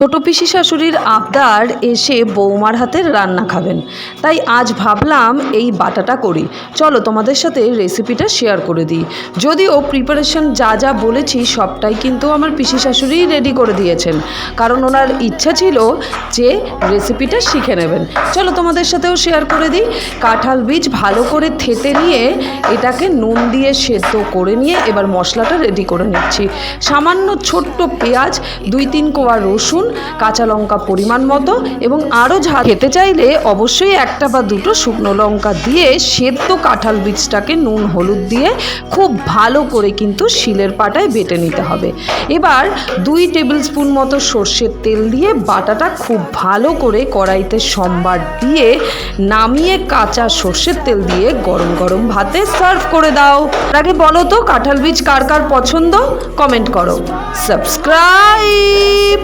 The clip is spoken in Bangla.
ছোট পিসি শাশুড়ির আবদার এসে বৌমার হাতের রান্না খাবেন, তাই আজ ভাবলাম এই বাটাটা করি। চলো তোমাদের সাথে রেসিপিটা শেয়ার করে দিই। যদিও প্রিপারেশন যা যা বলেছি সবটাই কিন্তু আমার পিসি শাশুড়িই রেডি করে দিয়েছেন, কারণ ওনার ইচ্ছা ছিল যে রেসিপিটা শিখে নেবেন। চলো তোমাদের সাথেও শেয়ার করে দিই। কাঁঠাল বীজ ভালো করে থেতে নিয়ে এটাকে নুন দিয়ে সেদ্ধ করে নিয়ে এবার মশলাটা রেডি করে নিচ্ছি। সামান্য ছোট্ট পেঁয়াজ, 2-3 কোয়া রসুন, কাঁচা লঙ্কা পরিমাণ মতো এবং আরও ঝাল খেতে চাইলে অবশ্যই 1 বা 2 শুকনো লঙ্কা দিয়ে সেদ্ধ কাঁঠাল বীজটাকে নুন হলুদ দিয়ে খুব ভালো করে কিন্তু শিলের পাটায় বেটে নিতে হবে। এবার 2 টেবিল স্পুন মতো সর্ষের তেল দিয়ে বাটাটা খুব ভালো করে কড়াইতে সম্বার দিয়ে নামিয়ে কাঁচা সর্ষের তেল দিয়ে গরম গরম ভাতে সার্ভ করে দাও। আগে বলো তো কাঁঠাল বীজ কার কার পছন্দ, কমেন্ট করো। সাবস্ক্রাইব।